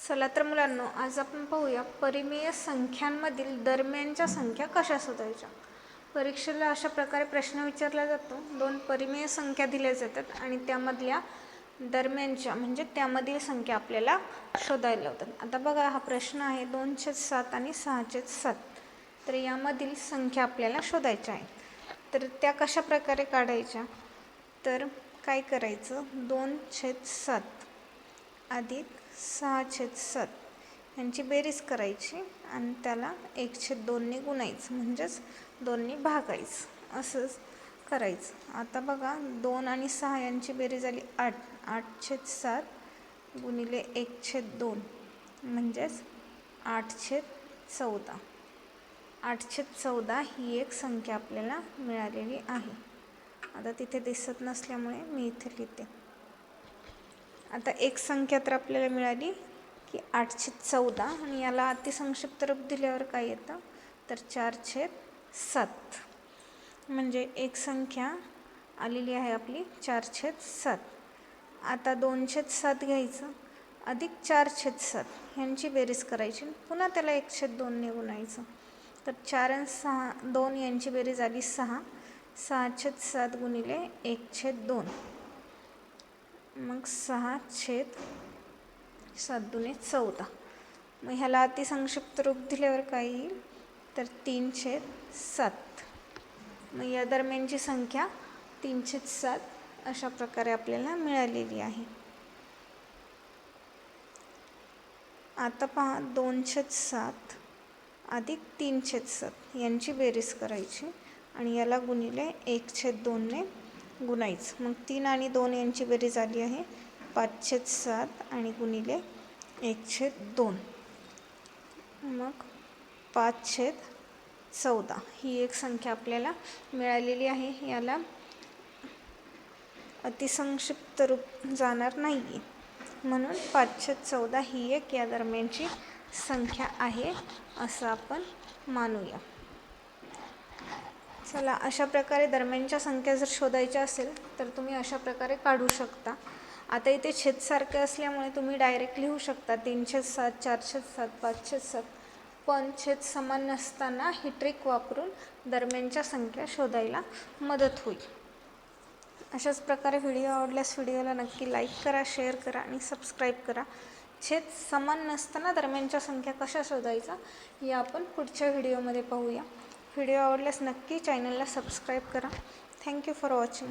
चला तर मुलांनो, आज आपण पाहूया परिमेय संख्यांमधील दरम्यानच्या संख्या कशा शोधायच्या। परीक्षेला अशा प्रकारे प्रश्न विचारला जातो। दोन परिमेय संख्या दिल्या जातात आणि त्यामधल्या दरम्यानच्या म्हणजे त्यामधील संख्या आपल्याला शोधायला लावतात। आता बघा, हा प्रश्न आहे 2/7 आणि 6/7। तर यामधील संख्या आपल्याला शोधायच्या आहेत। तर त्या कशा प्रकारे काढायच्या, तर काय करायचं, 2/7 अधिक 6/7 यांची बेरीज करायची आणि त्याला 1/2 ने गुणायचं, म्हणजेच 2 ने भागायचं, असंच करायचं। आता बघा, 2 आणि 6 यांची बेरीज आली 8, 8/7 गुणिले 1/2 म्हणजेच 8/14। 8/14 ही एक संख्या आपल्याला मिळालेली आहे। आता तिथे दिसत नसल्यामुळे मी इथे लिहिते। आता एक संख्या तर आपल्याला मिळाली की 8/14 आणि याला अतिसंक्षिप्त रूप दिल्यावर काय येतं, तर 4/7 म्हणजे एक संख्या आलेली आहे आपली 4/7। आता 2/7 घ्यायचं अधिक 4/7 यांची बेरीज करायची, पुन्हा त्याला 1/2 ने गुणायचं। तर 4 आणि 6 2 यांची बेरीज आली 6, 6/7 गुणिले 1/2 मग 6/7 दुने 14। मग ह्याला अतिसंक्षिप्त रूप दिल्यावर काय येईल, तर 3/7। मग या दरम्यानची संख्या 3/7 अशा प्रकारे आपल्याला मिळालेली आहे। आता पहा, 2/7 अधिक 3/7 यांची बेरीज करायची आणि याला गुणिले 1/2 ने गुणायचं। मग 3 आणि 2 यांची बेरीज आली आहे 5/7 आणि गुणिले 1/2 मग 5/14 ही एक संख्या आपल्याला मिळालेली आहे। याला अतिसंक्षिप्त रूप जाणार नाही, म्हणून 5/14 ही एक या दरम्यानची संख्या आहे असं आपण मानूया। चला, अशा प्रकारे दरम्यानच्या संख्या जर शोधायच्या असेल तर तुम्ही अशा प्रकारे काढू शकता। आता इथे छेद सारखे असल्यामुळे तुम्ही डायरेक्ट लिहू शकता 3/7, 4/7, 5/7, पण छेद समान नसताना ही ट्रिक वापरून दरम्यानच्या संख्या शोधायला मदत होईल। अशाच प्रकारे व्हिडिओ आवडल्यास व्हिडिओला नक्की लाईक करा, शेअर करा आणि सबस्क्राईब करा। छेद समान नसताना दरम्यानच्या संख्या कशा शोधायचा हे आपण पुढच्या व्हिडिओमध्ये पाहूया। व्हिडिओ आवडल्यास नक्की चॅनलला सबस्क्राईब करा। Thank you for watching.